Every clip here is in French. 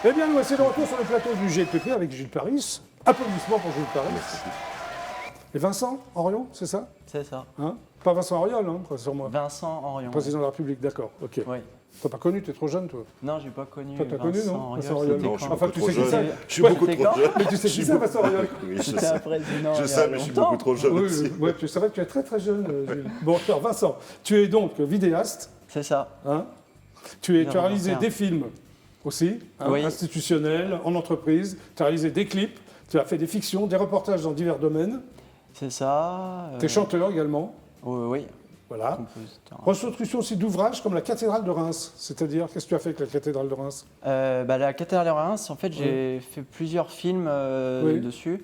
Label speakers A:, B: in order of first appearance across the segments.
A: Eh bien, nous voici de retour sur le plateau du GLPP avec Gilles Paris. Applaudissements pour Gilles Paris. Et Vincent Henrion, c'est ça?
B: C'est ça.
A: Hein? Pas Vincent Auriol, hein, sur moi.
B: Vincent Henrion.
A: Président de la République, d'accord. Ok.
B: Oui.
A: T'as pas connu, t'es trop jeune, toi.
B: Non, j'ai pas connu.
A: Toi, t'as connu, non? Vincent
B: Henrion,
A: Auriol.
B: c'était
C: Non, je suis
B: quand
A: Enfin,
C: beaucoup
A: tu sais
C: trop
A: qui c'est.
C: jeune. Je suis beaucoup
B: C'était
C: trop
B: quand
C: jeune.
A: Mais tu sais qui c'est, Vincent Auriol?
C: Oui, je
B: C'était
C: sais.
B: un président.
C: Je
B: il y a
C: sais, mais je suis
B: longtemps.
C: beaucoup trop jeune
A: Oui,
C: aussi.
A: ouais, c'est vrai que tu es très très jeune, Gilles. Bon, alors Vincent, tu es donc vidéaste,
B: C'est ça.
A: hein? Tu as réalisé
B: Reporter.
A: des films aussi, hein,
B: Oui.
A: institutionnels, en entreprise, tu as réalisé des clips, tu as fait des fictions, des reportages dans divers domaines,
B: C'est ça.
A: tu es chanteur également,
B: Oui.
A: voilà.
B: Compositeur.
A: Reconstruction aussi d'ouvrages comme la cathédrale de Reims, c'est-à-dire, qu'est-ce que tu as fait avec la cathédrale de Reims?
B: La cathédrale de Reims, en fait, j'ai fait plusieurs films
A: Oui.
B: dessus.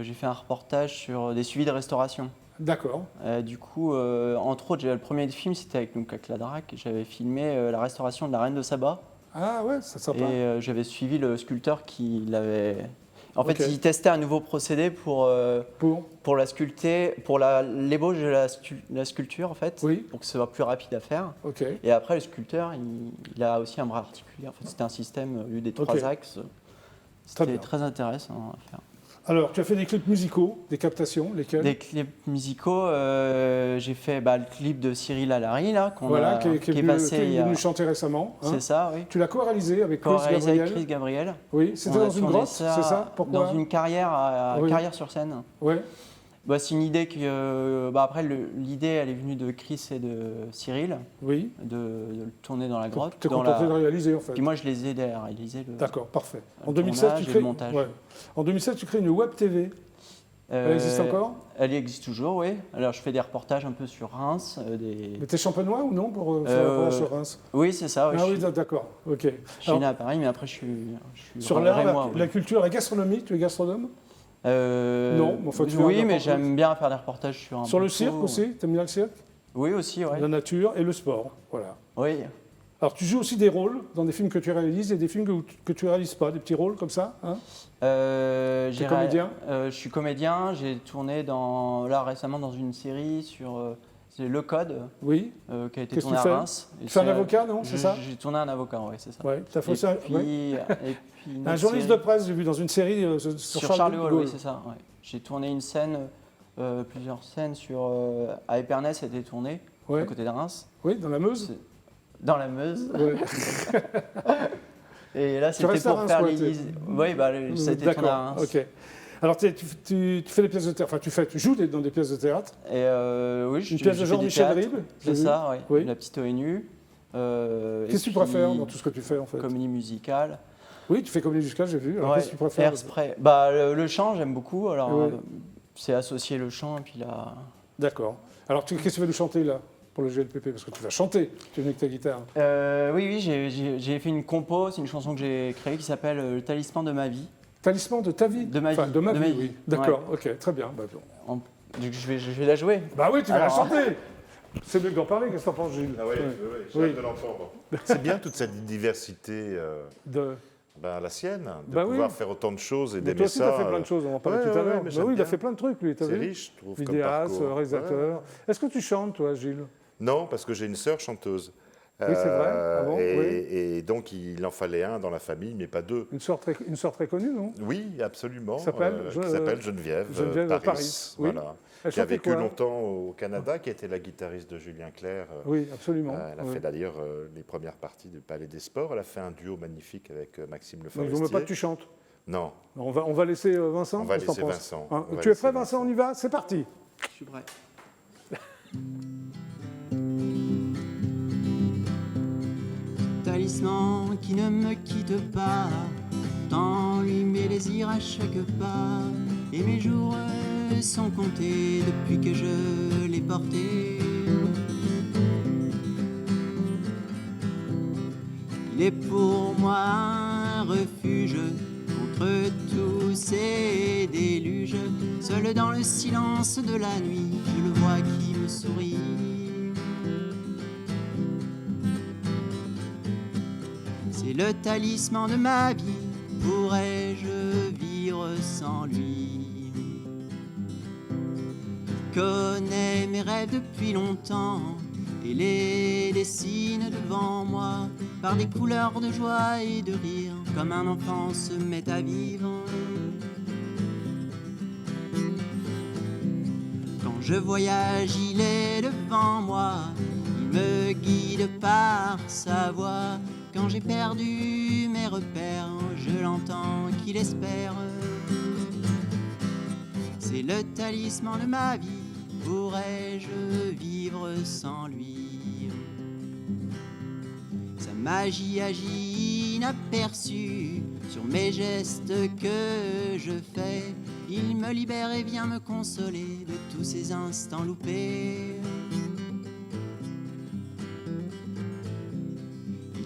B: J'ai fait un reportage sur des suivis de restauration.
A: D'accord,
B: Du coup, entre autres, le premier film, c'était avec la DRAC. J'avais filmé la restauration de la Reine de Saba.
A: ah ouais, c'est sympa.
B: Et j'avais suivi le sculpteur qui l'avait. En fait,
A: Ok.
B: il testait un nouveau procédé pour la sculpter, pour l'ébauche de la sculpture, en fait,
A: Oui.
B: pour que ce soit plus rapide à faire.
A: Ok,
B: Et après, le sculpteur, il a aussi un bras articulé. En fait, c'était un système, au lieu des trois
A: Ok.
B: axes.
A: Très
B: C'était
A: bien.
B: très intéressant à faire.
A: alors tu as fait des clips musicaux, des captations, lesquels?
B: Des clips musicaux, j'ai fait le clip de Cyril Alary, là,
A: Voilà, qui est
B: passé il y a...
A: venu chanter récemment. hein.
B: C'est ça, oui.
A: Tu l'as co-réalisé avec Chris
B: Co-réalisé avec
A: Gabriel.
B: Chris Gabriel.
A: Oui, c'était
B: On a
A: dans une
B: tourné
A: grotte, c'est ça? Pourquoi?
B: Dans une carrière,
A: Oui.
B: carrière sur scène.
A: Ouais,
B: C'est une idée que. Après, l'idée, elle est venue de Chris et de Cyril,
A: oui.
B: de le tourner dans la grotte.
A: Tu es
B: dans
A: contenté de réaliser en fait.
B: Puis moi, je les ai aidés à réaliser le.
A: D'accord, parfait. En
B: le
A: 2007,
B: tournage
A: tu
B: et
A: crées...
B: le montage.
A: ouais. En 2007, tu crées une web TV. Elle existe encore?
B: Elle existe toujours, oui. Alors, je fais des reportages un peu sur Reims.
A: Mais t'es champenois ou non pour faire la première sur Reims?
B: Oui, c'est ça. Oui,
A: Ah
B: je
A: oui, d'accord, ok.
B: je suis
A: Alors,
B: né à Paris, mais après, je suis
A: sur l'art,
B: rémois, oui.
A: la culture, la gastronomie, tu es gastronome? Non, mais enfin, tu fais un
B: oui, mais
A: reportage.
B: j'aime bien faire des reportages sur un
A: Sur
B: peu
A: le cirque
B: tout.
A: aussi? T'aimes bien le cirque?
B: Oui, aussi, oui.
A: La nature et le sport, voilà.
B: Oui.
A: Alors, tu joues aussi des rôles dans des films que tu réalises et des films que tu réalises pas, des petits rôles comme ça, hein? T'es comédien?
B: Je suis comédien. J'ai tourné là récemment dans une série sur c'est Le Code
A: Oui.
B: qui a été
A: Qu'est-ce que
B: tourné
A: tu
B: à
A: fais?
B: Reims.
A: Tu fais un avocat, non? C'est ça?
B: J'ai tourné un avocat, oui, c'est ça.
A: Ouais. T'as fait
B: Et
A: ça?
B: puis,
A: ouais.
B: et puis une
A: Un
B: autre
A: journaliste de
B: série
A: presse, j'ai vu dans une série
B: sur Charles de Gaulle, oui, c'est ça. Ouais. J'ai tourné une scène, plusieurs scènes à Épernay, c'était tourné
A: Ouais.
B: à côté de Reims,
A: Oui, dans la Meuse.
B: dans la Meuse.
A: Ouais.
B: Et là, c'était
A: restes à
B: pour
A: Reims,
B: faire
A: quoi,
B: les. Oui, ça a été tourné à
A: D'accord,
B: Reims.
A: ok. Alors tu fais des pièces de théâtre, enfin tu joues dans des pièces de théâtre.
B: Et oui,
A: Une pièce de
B: j'ai fait
A: genre
B: du
A: Michel
B: théâtre.
A: Ribes, j'ai
B: C'est
A: vu.
B: ça, oui.
A: Oui.
B: La petite ONU.
A: Qu'est-ce que tu préfères dans tout ce que tu fais en fait?
B: Comédie musicale.
A: Oui, tu fais comédie musicale, j'ai vu. Alors
B: Ouais,
A: qu'est-ce que tu préfères?
B: Hairspray. Le chant, j'aime beaucoup. Alors,
A: Ouais.
B: c'est associer le chant et puis
A: D'accord. Alors qu'est-ce que tu vas nous chanter là pour le GLPP? Parce que tu vas chanter, tu es venu avec ta guitare.
B: Oui, j'ai fait une compo, c'est une chanson que j'ai créée qui s'appelle Le talisman de ma vie.
A: Talisman de ta vie?
B: De ma
A: Enfin,
B: vie.
A: de ma
B: De
A: vie,
B: ma
A: oui.
B: vie.
A: D'accord, ok, très bien. Bah, bon.
B: Donc, je vais la jouer.
A: Bah oui, tu vas la
B: Alors,
A: chanter. C'est mieux d'en parler, qu'est-ce que t'en penses, Gilles?
C: Ah oui,
A: Ouais.
C: j'ai
A: Oui.
C: hâte de l'entendre. C'est bien toute cette diversité,
A: De...
C: la sienne, de
A: Bah oui.
C: pouvoir faire autant de choses et
A: Mais
C: d'aimer
A: toi aussi, tu
C: ça.
A: as fait plein de choses, on en parlait
C: ouais,
A: tout à
C: ouais,
A: l'heure.
C: mais
A: Bah
C: j'aime
A: oui, il a
C: bien.
A: fait plein de trucs, lui, t'as
C: C'est
A: vu?
C: riche, je trouve, comme
A: Vidéaste,
C: parcours.
A: réalisateur. Est-ce que tu chantes, toi, Gilles?
C: Ouais. Non, parce que j'ai une sœur chanteuse.
A: Oui, c'est vrai. Ah bon,
C: et donc, il en fallait un dans la famille, mais pas deux.
A: Une sœur très connue, non?
C: Oui, absolument.
A: Qui s'appelle
C: Geneviève,
A: Geneviève
C: Paris.
A: Paris, oui.
C: Voilà.
A: Elle
C: Qui a
A: chantait
C: vécu
A: quoi?
C: longtemps au Canada, qui était la guitariste de Julien Clerc.
A: Oui, absolument.
C: Elle a
A: Oui.
C: fait d'ailleurs les premières parties du Palais des Sports. Elle a fait un duo magnifique avec Maxime Le
A: Donc, je ne
C: Forestier.
A: veux pas que tu chantes.
C: Non,
A: On va laisser Vincent.
C: on va
A: qu'est-ce que
C: laisser
A: t'en penses?
C: Vincent.
A: Hein,
C: On va
A: tu es
C: laisser
A: prêt, Vincent? On y va? C'est parti.
B: Je suis prêt. Talisman qui ne me quitte pas, tant lui mes désirs à chaque pas, et mes jours sont comptés depuis que je l'ai porté. Il est pour moi un refuge contre tous ces déluges. Seul dans le silence de la nuit, je le vois qui me sourit. C'est le talisman de ma vie, pourrais-je vivre sans lui? Il connaît mes rêves depuis longtemps et les dessine devant moi par des couleurs de joie et de rire, comme un enfant se met à vivre. Quand je voyage, il est devant moi, il me guide par sa voix. Quand j'ai perdu mes repères, je l'entends qu'il espère. C'est le talisman de ma vie, pourrais-je vivre sans lui? Sa magie agit inaperçue sur mes gestes que je fais. Il me libère et vient me consoler de tous ces instants loupés.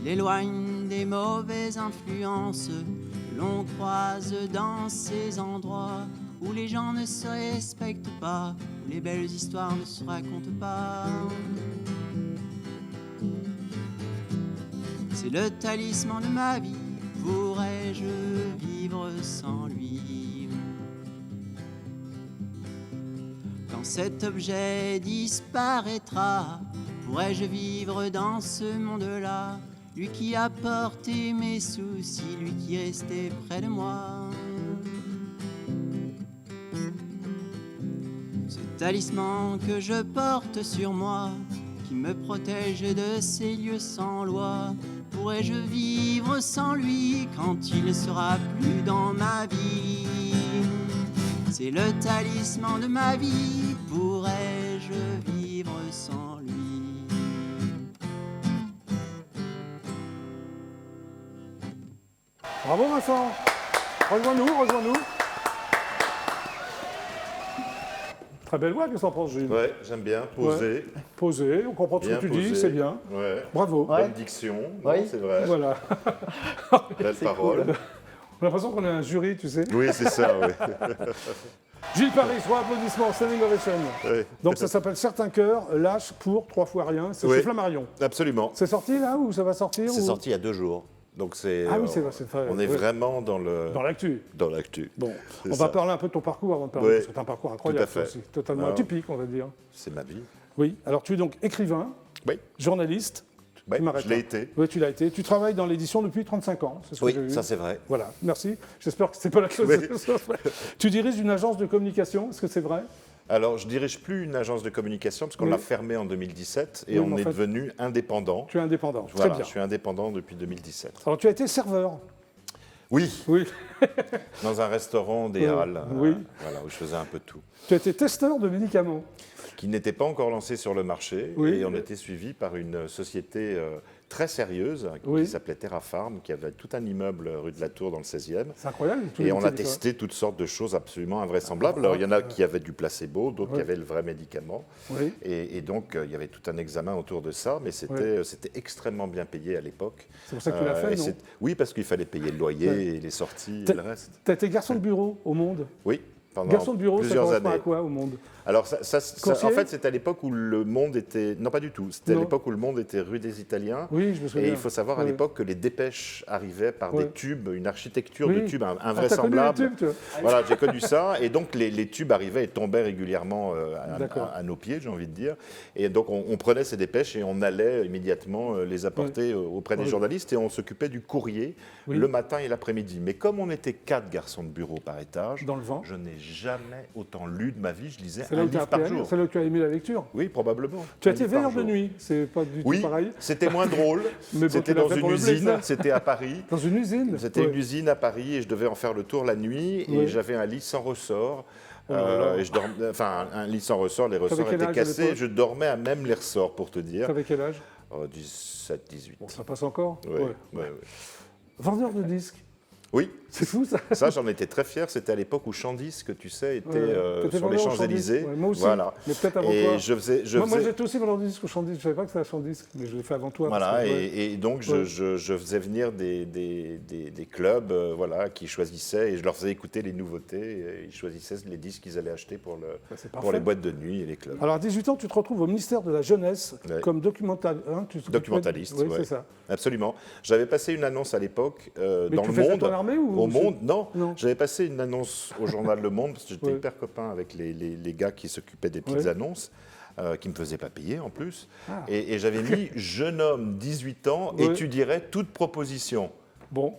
B: Il éloigne des mauvaises influences que l'on croise dans ces endroits où les gens ne se respectent pas, où les belles histoires ne se racontent pas. C'est le talisman de ma vie, pourrais-je vivre sans lui? Quand cet objet disparaîtra, pourrais-je vivre dans ce monde-là? Lui qui a porté mes soucis, lui qui restait près de moi. Ce talisman que je porte sur moi, qui me protège de ces lieux sans loi, pourrais-je vivre sans lui quand il sera plus dans ma vie? C'est le talisman de ma vie, pourrais-je vivre sans lui?
A: Bravo Vincent. Rejoins-nous. Très belle voix, qu'est-ce que t'en penses, Gilles?
C: Ouais, j'aime bien, posé.
A: Ouais. Posé, on comprend tout ce que tu dis, c'est bien.
C: Ouais.
A: Bravo.
C: Bonne diction, non, c'est vrai.
A: Voilà.
C: Belle parole.
A: Cool. On a l'impression qu'on est un jury, tu sais.
C: Oui, c'est ça, oui.
A: Gilles Paris, 3 applaudissements, standing ovation. Oui. Donc ça s'appelle Certains cœurs, lâche pour 3 fois rien. C'est chez Flammarion.
C: Absolument.
A: C'est sorti là ou ça va sortir?
C: C'est sorti il y a 2 jours. Donc c'est, on est vraiment dans l'actu. Dans l'actu.
A: Bon, on va parler un peu de ton parcours avant de parler, parce que c'est un parcours incroyable aussi, totalement atypique, on va dire.
C: C'est ma vie.
A: Oui, alors tu es donc écrivain, journaliste.
C: Oui, je l'ai été.
A: Oui, tu l'as été. Tu travailles dans l'édition depuis 35 ans, c'est ce que j'ai vu.
C: Ça c'est vrai.
A: Voilà, merci. J'espère que c'est pas la chose. Tu diriges une agence de communication, est-ce que c'est vrai?
C: Alors, je ne dirige plus une agence de communication parce qu'on l'a fermée en 2017 et on est devenu indépendant.
A: Tu es indépendant,
C: voilà,
A: très bien.
C: Je suis indépendant depuis 2017.
A: Alors, tu as été serveur?
C: Oui.
A: Oui.
C: Dans un restaurant des Halles,
A: oui.
C: Voilà, où je faisais un peu tout.
A: Tu as été testeur de médicaments?
C: Qui n'était pas encore lancé sur le marché et on était suivi par une société très sérieuse qui s'appelait TerraPharm, qui avait tout un immeuble rue de la Tour dans le 16e.
A: C'est incroyable.
C: Et on a testé toutes sortes de choses absolument invraisemblables. Alors il y en a qui avaient du placebo, d'autres qui avaient le vrai médicament. Oui. Et donc il y avait tout un examen autour de ça, mais c'était extrêmement bien payé à l'époque.
A: C'est pour ça que tu l'as fait, non?
C: Oui, parce qu'il fallait payer le loyer et les sorties et le reste.
A: Tu as été garçon de bureau au Monde?
C: Oui.
A: Garçon de bureau, ça correspond à quoi au Monde?
C: Alors, en fait, c'était à l'époque où le Monde était... Non, pas du tout. C'était à l'époque où le Monde était rue des Italiens.
A: Oui, je me souviens.
C: Et il faut savoir à l'époque que les dépêches arrivaient par des tubes, une architecture de tubes invraisemblable.
A: T'as connu les tubes, toi?
C: Voilà, j'ai connu ça. Et donc, les tubes arrivaient et tombaient régulièrement à nos pieds, j'ai envie de dire. Et donc, on prenait ces dépêches et on allait immédiatement les apporter auprès des journalistes. Et on s'occupait du courrier le matin et l'après-midi. Mais comme on était 4 garçons de bureau par étage,
A: dans le vent,
C: je n'ai jamais autant lu de ma vie. Je lisais un livre par jour.
A: C'est là où tu as aimé la lecture?
C: Oui, probablement.
A: Tu as été veilleur de nuit, c'est pas du tout pareil?
C: Oui, c'était moins drôle. C'était dans une usine, c'était à Paris.
A: Dans une usine?
C: C'était une usine à Paris et je devais en faire le tour la nuit et j'avais un lit sans ressort. Et je dormais, un lit sans ressort, les ressorts étaient cassés. Je dormais à même les ressorts, pour te dire.
A: T'avais quel âge?
C: 17, 18.
A: Bon, ça passe encore?
C: Oui.
A: Vendeur de disques?
C: Oui.
A: C'est fou ça.
C: Ça, j'en étais très fier. C'était à l'époque où Chandisque, tu sais, était sur les Champs-Élysées.
A: Moi aussi,
C: voilà.
A: Mais peut-être avant toi. Moi, j'étais aussi vendeur de disques au Chandisque. Je ne savais pas que c'était à Chandisque, mais je l'ai fait avant toi.
C: Voilà, et donc je faisais venir des clubs qui choisissaient, et je leur faisais écouter les nouveautés, et ils choisissaient les disques qu'ils allaient acheter pour les boîtes de nuit et les clubs.
A: Alors à 18 ans, tu te retrouves au ministère de la Jeunesse comme documentaliste.
C: Oui, c'est ça. Absolument. J'avais passé une annonce à l'époque dans Le Monde.
A: Ton armée ou
C: au Monde, non. J'avais passé une annonce au journal Le Monde, parce que j'étais hyper copain avec les gars qui s'occupaient des petites annonces. qui ne me faisait pas payer en plus. Et j'avais mis « jeune homme, 18 ans, étudierait toute proposition ».
A: Bon.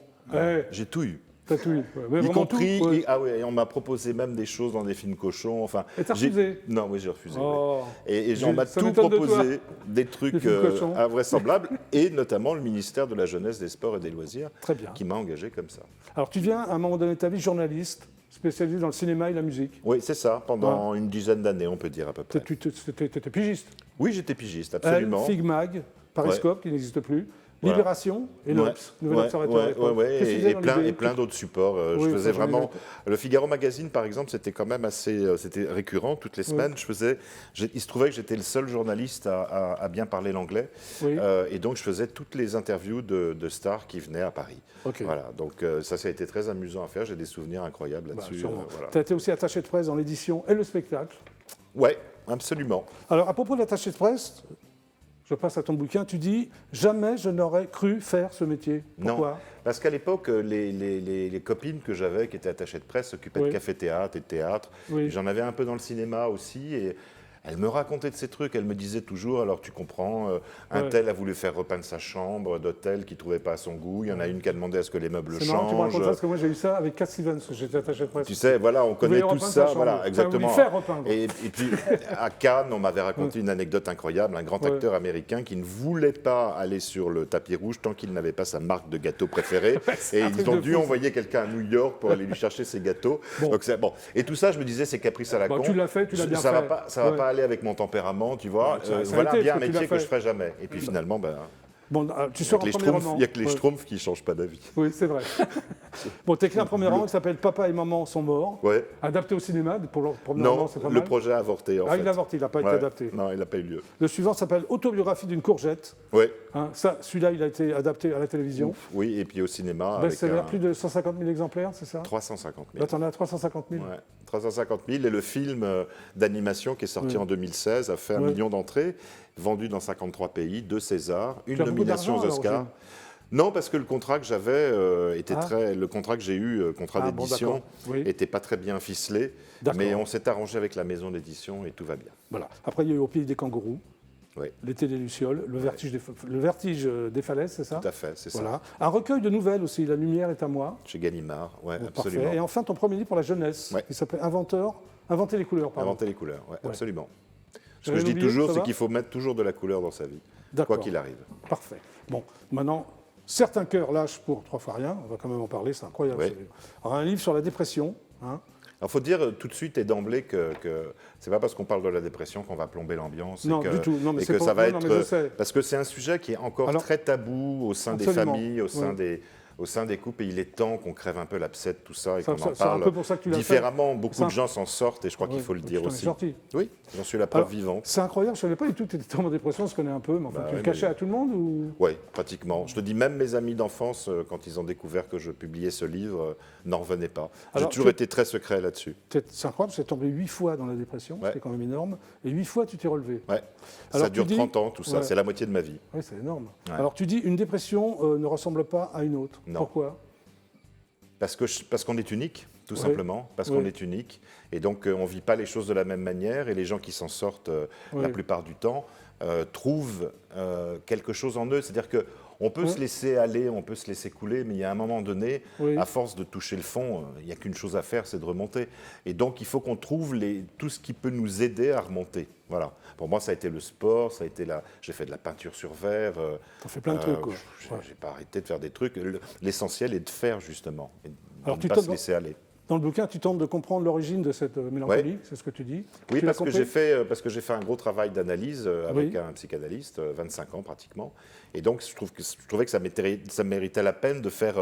C: J'ai tout eu.
A: T'as tout eu. Ouais.
C: Y compris, et on m'a proposé même des choses dans des films cochons. Enfin,
A: et t'as refusé?
C: Non, oui, j'ai refusé.
A: Oh.
C: Oui. Et on m'a tout proposé, des trucs invraisemblables, et notamment le ministère de la Jeunesse, des Sports et des Loisirs, qui m'a engagé comme ça.
A: Alors tu viens à un moment donné de ta vie journaliste, spécialisé dans le cinéma et la musique.
C: Oui, c'est ça, pendant une dizaine d'années, on peut dire à peu près.
A: Tu étais pigiste?
C: Oui, j'étais pigiste, absolument.
A: Figmag, Pariscope, qui n'existe plus. Libération et l'Obs, Nouvel Observateur.
C: Et plein d'autres supports. Je faisais vraiment... Le Figaro Magazine, par exemple, c'était quand même assez... C'était récurrent, toutes les semaines. Il se trouvait que j'étais le seul journaliste à bien parler l'anglais. Et donc, je faisais toutes les interviews de stars qui venaient à Paris. Voilà, donc ça a été très amusant à faire. J'ai des souvenirs incroyables là-dessus.
A: Tu as été aussi attaché de presse dans l'édition et le spectacle.
C: Oui, absolument.
A: Alors, à propos de l'attaché de presse... Je passe à ton bouquin, tu dis « Jamais je n'aurais cru faire ce métier ». Pourquoi ?
C: Non, parce qu'à l'époque, les copines que j'avais qui étaient attachées de presse s'occupaient de café-théâtre et de théâtre. J'en avais un peu dans le cinéma aussi. Et elle me racontait de ces trucs. Elle me disait toujours, alors tu comprends, un tel a voulu faire repeindre sa chambre d'hôtel qu'il ne trouvait pas à son goût. Il y en a une qui a demandé à ce que les meubles changent. C'est marrant, tu me racontes ça, parce
A: que moi j'ai eu ça avec Cat Stevens, j'étais attaché de presse.
C: Tu sais, voilà, on connaît tout ça. Voilà, exactement. Et puis, à Cannes, on m'avait raconté une anecdote incroyable. Un grand acteur américain qui ne voulait pas aller sur le tapis rouge tant qu'il n'avait pas sa marque de gâteau préférée. Et ils ont dû envoyer quelqu'un à New York pour aller lui chercher ses gâteaux. Donc, et tout ça, je me disais, c'est caprice à la con.
A: Tu l'as fait, tu l'as bien fait.
C: Ça va pas aller avec mon tempérament, tu vois. Voilà bien un métier que je ferai jamais. Et puis finalement,
A: tu sors en premier roman.
C: Il n'y a que les Schtroumpfs qui ne changent pas d'avis.
A: Oui, c'est vrai. Bon, tu écris un premier roman qui s'appelle Papa et Maman sont morts, adapté au cinéma. Pour le premier roman, c'est pas mal.
C: Le projet a avorté, en fait.
A: Il a avorté, il n'a pas été adapté.
C: Non, il n'a pas eu lieu.
A: Le suivant s'appelle Autobiographie d'une courgette.
C: Oui.
A: Celui-là, il a été adapté à la télévision.
C: Oui, et puis au cinéma.
A: C'est plus de 150 000 exemplaires, c'est ça?
C: 350 000.
A: Là, tu en as 350 000.
C: Ouais, 350 000. Et le film d'animation qui est sorti en 2016 a fait 1 million d'entrées, vendu dans 53 pays, 2 Césars, une nomination aux Oscars. Non, parce que le contrat que j'avais le contrat que j'ai eu, contrat d'édition, n'était pas très bien ficelé. Mais on s'est arrangé avec la maison d'édition et tout va bien.
A: Voilà. Après, il y a eu Au pays des kangourous. L'été des lucioles, le vertige des falaises, c'est ça?
C: Tout à fait, c'est
A: ça. Un recueil de nouvelles aussi, La lumière est à moi.
C: Chez Gallimard, absolument.
A: Parfait. Et enfin, ton premier livre pour la jeunesse, qui s'appelle Inventer les couleurs.
C: Inventer les couleurs, absolument. Ce que je dis toujours, c'est qu'il faut mettre toujours de la couleur dans sa vie, quoi qu'il arrive.
A: Parfait. Bon, maintenant, certains cœurs lâchent pour 3 fois rien, on va quand même en parler, c'est incroyable. Alors, un livre sur la dépression.
C: Alors, il faut dire tout de suite et d'emblée que c'est pas parce qu'on parle de la dépression qu'on va plomber l'ambiance.
A: Non, du tout. Non, mais c'est
C: ça va être parce que c'est un sujet qui est encore très tabou au sein des familles, au sein des couples, et il est temps qu'on crève un peu l'abcès de tout ça et qu'on en parle différemment. Beaucoup de gens s'en sortent, et je crois qu'il faut le dire aussi. Oui, j'en suis la preuve vivante.
A: C'est incroyable, je ne savais pas du tout que tu étais en dépression, on se connaît un peu, mais enfin, tu le cachais à tout le monde ou...
C: Oui, pratiquement. Je te dis, même mes amis d'enfance, quand ils ont découvert que je publiais ce livre, n'en revenaient pas. J'ai toujours été très secret là-dessus.
A: C'est incroyable, tu es tombé 8 fois dans la dépression, c'est quand même énorme, et 8 fois tu t'es relevé.
C: Oui, ça dure 30 ans, tout ça, c'est la moitié de ma vie.
A: Oui, c'est énorme. Alors tu dis, une dépression ne ressemble pas à une autre.
C: Non.
A: Pourquoi?
C: Parce qu'on est unique, tout simplement, parce qu'on est unique. Et donc, on ne vit pas les choses de la même manière. Et les gens qui s'en sortent la plupart du temps trouvent quelque chose en eux. C'est-à-dire qu'on peut se laisser aller, on peut se laisser couler, mais il y a un moment donné, à force de toucher le fond, il n'y a qu'une chose à faire, c'est de remonter. Et donc, il faut qu'on trouve tout ce qui peut nous aider à remonter. Voilà. Pour moi, ça a été le sport, j'ai fait de la peinture sur verre.
A: Tu as fait plein de trucs, quoi.
C: J'ai pas arrêté de faire des trucs. L'essentiel est de faire, justement, et de ne pas se laisser aller.
A: Dans le bouquin, tu tentes de comprendre l'origine de cette mélancolie, c'est ce que tu dis.
C: Oui, parce que j'ai fait un gros travail d'analyse avec un psychanalyste, 25 ans pratiquement. Et donc, je trouvais que ça méritait la peine de faire...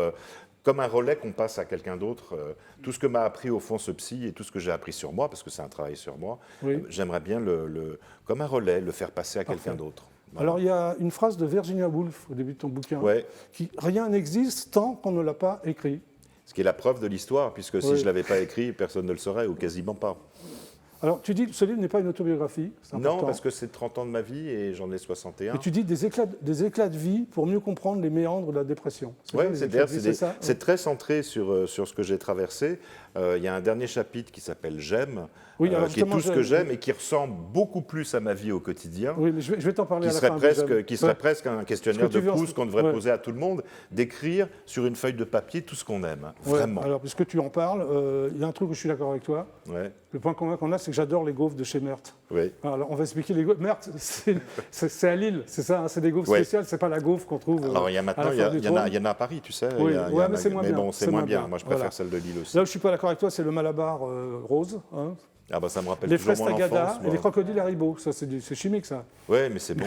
C: comme un relais qu'on passe à quelqu'un d'autre, tout ce que m'a appris au fond ce psy et tout ce que j'ai appris sur moi, parce que c'est un travail sur moi, j'aimerais bien, comme un relais, le faire passer à quelqu'un d'autre. Voilà.
A: Alors il y a une phrase de Virginia Woolf au début de ton bouquin, qui « Rien n'existe tant qu'on ne l'a pas écrit ».
C: Ce qui est la preuve de l'histoire, puisque si je ne l'avais pas écrit, personne ne le saurait, ou quasiment pas.
A: Alors, tu dis que ce livre n'est pas une autobiographie, c'est important.
C: Non, parce que c'est 30 ans de ma vie et j'en ai 61.
A: Et tu dis des éclats de vie pour mieux comprendre les méandres de la dépression.
C: Oui, c'est très centré sur ce que j'ai traversé. Il y a un dernier chapitre qui s'appelle « J'aime
A: oui,
C: qui est tout ce que j'aime et qui ressemble beaucoup plus à ma vie au quotidien.
A: Oui, mais je vais t'en parler
C: qui
A: à la
C: fin. Qui serait presque un questionnaire de Proust qu'on devrait poser à tout le monde, d'écrire sur une feuille de papier tout ce qu'on aime, vraiment.
A: Alors, puisque tu en parles, il y a un truc où je suis d'accord avec toi.
C: Ouais.
A: Le point commun qu'on a, c'est que j'adore les gaufres de chez Meurthe.
C: Oui.
A: Alors, on va expliquer les gaufres. Meurthe, c'est à Lille, c'est ça, hein, c'est des gaufres spéciales, c'est pas la gaufre qu'on trouve.
C: Alors, il y a maintenant, il y en a à Paris, tu sais.
A: Oui, mais c'est moins bien.
C: Mais bon, c'est moins bien. Moi, je préfère celle de Lille aussi.
A: Là où je suis pas d'accord avec toi, c'est le Malabar rose. Hein.
C: Ah bah ça me rappelle
A: les
C: toujours
A: fraises
C: mon
A: Tagada
C: enfance.
A: Et les crocodiles Haribo, ça c'est chimique ça.
C: Ouais, mais c'est bon.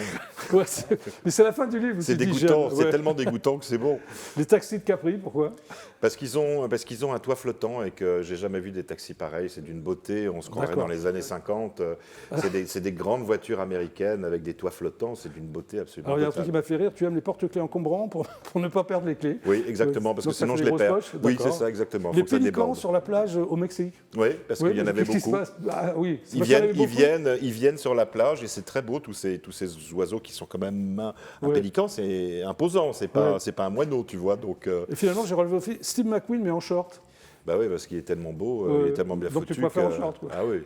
A: Mais c'est la fin du livre.
C: C'est dégoûtant, c'est tellement dégoûtant que c'est bon.
A: Les taxis de Capri, pourquoi?
C: Parce qu'ils ont un toit flottant et que j'ai jamais vu des taxis pareils. C'est d'une beauté, on se croirait dans les années 50. C'est des grandes voitures américaines avec des toits flottants, c'est d'une beauté absolument.
A: Alors il y a un truc qui m'a fait rire, tu aimes les porte-clés encombrants pour ne pas perdre les clés.
C: Oui, exactement, parce que sinon je les perds. Oui, c'est ça, exactement.
A: Les pélicans sur la plage au Mexique.
C: Oui, parce qu'il y en avait beaucoup.
A: Oui,
C: ils viennent sur la plage et c'est très beau, tous ces oiseaux qui sont quand même... Un pélican, c'est imposant, c'est pas un moineau, tu vois. Donc,
A: et finalement, j'ai relevé aussi Steve McQueen, mais en short.
C: Bah oui, parce qu'il est tellement beau, il est tellement bien
A: donc
C: foutu.
A: Donc tu préfères en short, quoi.
C: Ah oui.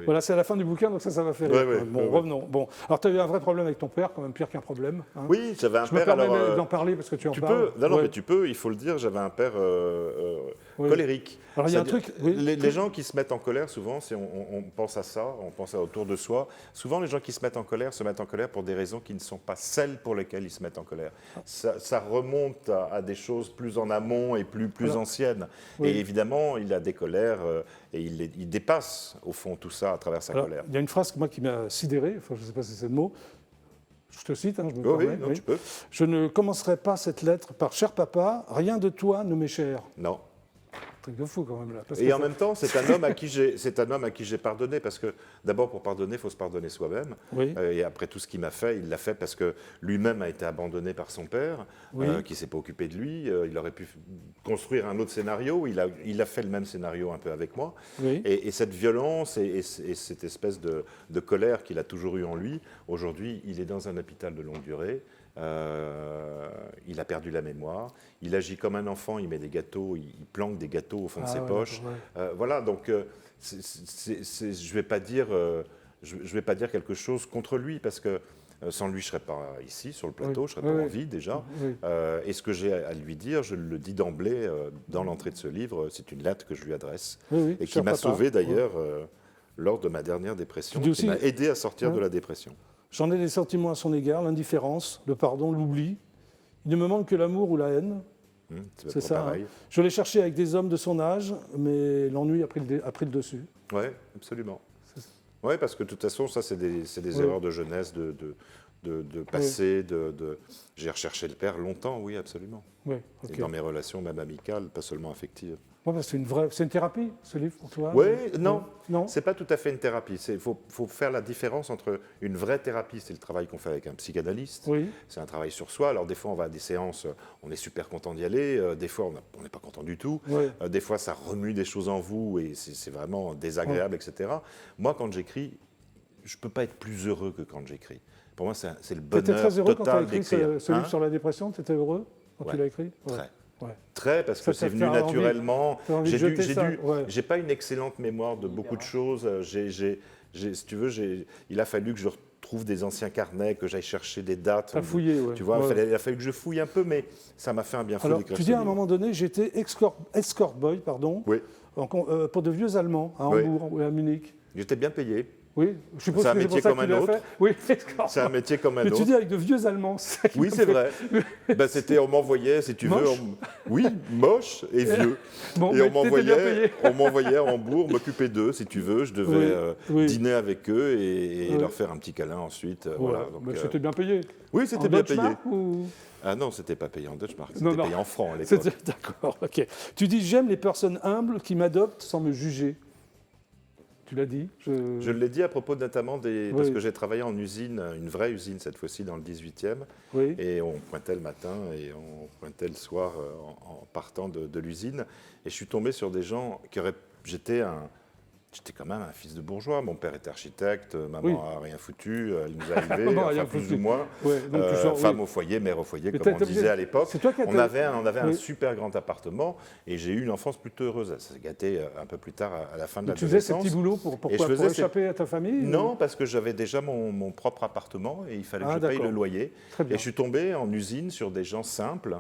A: Voilà, c'est à la fin du bouquin, donc ça va faire rire. Revenons. Bon, alors tu as eu un vrai problème avec ton père, quand même pire qu'un problème. Hein.
C: Oui, j'avais un père...
A: Je me permets d'en parler parce que tu en parles.
C: Non, mais tu peux, il faut le dire, j'avais un père colérique.
A: Alors il y a un truc...
C: Les gens qui se mettent en colère, souvent, on pense à ça, on pense autour de soi. Souvent, les gens qui se mettent en colère pour des raisons qui ne sont pas celles pour lesquelles ils se mettent en colère. Ça remonte à des choses plus en amont et plus anciennes. Et évidemment, il a des colères et il dépasse, au fond, tout ça à travers sa colère.
A: Il y a une phrase qui m'a sidéré, enfin, je ne sais pas si c'est le mot. Je te cite, je me permets.
C: Oui, tu peux.
A: Je ne commencerai pas cette lettre par « Cher papa, rien de toi ne m'est cher ».
C: Non.
A: Truc de fou quand même là.
C: Et en même temps, c'est un homme à qui j'ai pardonné parce que d'abord pour pardonner, il faut se pardonner soi-même.
A: Oui.
C: Et après tout ce qu'il m'a fait, il l'a fait parce que lui-même a été abandonné par son père, qui s'est pas occupé de lui. Il aurait pu construire un autre scénario. Il a fait le même scénario un peu avec moi.
A: Oui.
C: Et cette violence et cette espèce de colère qu'il a toujours eu en lui, aujourd'hui, il est dans un hôpital de longue durée. Il a perdu la mémoire, il agit comme un enfant, il met des gâteaux, il planque des gâteaux au fond de ses poches. Voilà, donc je vais pas dire quelque chose contre lui parce que sans lui je serais pas ici sur le plateau, je serais pas en vie déjà. Et ce que j'ai à lui dire, je le dis d'emblée dans l'entrée de ce livre, c'est une lettre que je lui adresse et qui m'a sauvé d'ailleurs lors de ma dernière dépression, qui m'a aidé à sortir de la dépression.
A: J'en ai des sentiments à son égard, l'indifférence, le pardon, l'oubli. Il ne me manque que l'amour ou la haine.
C: C'est ça. Hein.
A: Je l'ai cherché avec des hommes de son âge, mais l'ennui a pris le dessus.
C: Oui, absolument. Oui, parce que de toute façon, ça, c'est des erreurs de jeunesse, de passé. J'ai recherché le père longtemps, oui, absolument.
A: Oui,
C: et dans mes relations, même amicales, pas seulement affectives.
A: C'est une thérapie, ce livre, pour toi?
C: Oui, non. C'est pas tout à fait une thérapie. Il faut faire la différence entre une vraie thérapie, c'est le travail qu'on fait avec un psychanalyste.
A: Oui.
C: C'est un travail sur soi. Alors des fois, on va à des séances, on est super content d'y aller. Des fois, on n'est pas content du tout.
A: Oui.
C: Des fois, ça remue des choses en vous et c'est vraiment désagréable, etc. Moi, quand j'écris, je peux pas être plus heureux que quand j'écris. Pour moi, c'est le bonheur total d'écrire.
A: Tu étais très heureux quand tu as écrit ce livre sur la dépression? Tu étais heureux quand tu l'as écrit?
C: Très. Très, parce que c'est venu naturellement. J'ai pas une excellente mémoire de beaucoup de choses. Si tu veux, il a fallu que je retrouve des anciens carnets, que j'aille chercher des dates.
A: T'as fouillé,
C: tu vois, il a fallu que je fouille un peu, mais ça m'a fait un bien fou d'écrire.
A: Tu dis à un moment donné, j'étais escort boy, pour de vieux Allemands à Hambourg ou à Munich.
C: J'étais bien payé.
A: Oui, je suppose
C: c'est un métier comme un autre.
A: Oui,
C: c'est un métier comme un autre.
A: Mais tu dis avec de vieux Allemands.
C: Oui, c'est vrai. On m'envoyait, si tu veux, oui, moche et vieux.
A: Bon,
C: et on m'envoyait à Hambourg m'occuper d'eux, si tu veux. Je devais dîner avec eux et leur faire un petit câlin ensuite. Voilà.
A: Donc, c'était bien payé.
C: Oui, c'était bien payé.
A: Ou...
C: Ah non, c'était pas payé en Deutschmark, c'était payé en francs à l'époque.
A: D'accord, ok. Tu dis j'aime les personnes humbles qui m'adoptent sans me juger. Tu l'as dit.
C: Je l'ai dit à propos notamment parce que j'ai travaillé en usine, une vraie usine cette fois-ci dans le 18e.
A: Oui.
C: Et on pointait le matin et on pointait le soir en partant de l'usine. Et je suis tombé sur des gens qui auraient... J'étais J'étais quand même un fils de bourgeois. Mon père était architecte, maman a rien foutu, elle nous a élevés, enfin, plus ou moins.
A: Ouais, donc tu sors,
C: femme au foyer, mère au foyer, comme on disait à l'époque. On avait un super grand appartement et j'ai eu une enfance plutôt heureuse. Ça s'est gâté un peu plus tard, à la fin de l'adolescence.
A: Tu faisais ces petits boulots pour échapper à ta famille?
C: Non, parce que j'avais déjà mon propre appartement et il fallait que je paye le loyer. Et je suis tombé en usine sur des gens simples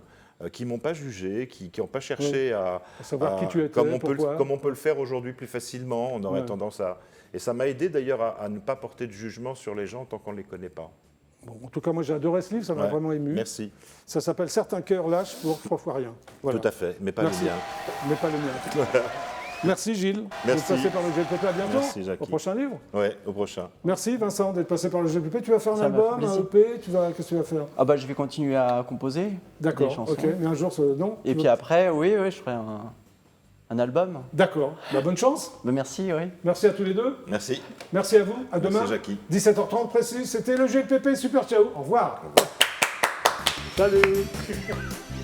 C: qui ne m'ont pas jugé, qui n'ont pas cherché à
A: savoir qui tu étais,
C: comme on peut le faire aujourd'hui plus facilement, on aurait tendance à... Et ça m'a aidé d'ailleurs à ne pas porter de jugement sur les gens tant qu'on ne les connaît pas.
A: Bon, en tout cas, moi j'ai adoré ce livre, ça m'a vraiment ému.
C: Merci. Ça
A: s'appelle « Certains cœurs lâchent pour 3 fois rien ».
C: Voilà. Tout à fait, mais pas le mien.
A: Mais pas le mien. Merci Gilles d'être passé par le GLPP. À bientôt.
C: Merci Jackie.
A: Au prochain livre.
C: Oui, au prochain.
A: Merci Vincent d'être passé par le GLPP. Tu vas faire un album, un EP, qu'est-ce que tu vas faire?
D: Ah bah je vais continuer à composer des chansons.
A: Ok, mais un jour, non?
D: Et puis après, oui, je ferai un album.
A: D'accord. Bah, bonne chance.
D: Bah, merci, oui.
A: Merci à tous les deux.
C: Merci.
A: Merci à vous. À demain.
C: Merci Jackie.
A: 17h30 précis. C'était le GLPP. Super ciao. Au revoir.
C: Au revoir.
A: Salut.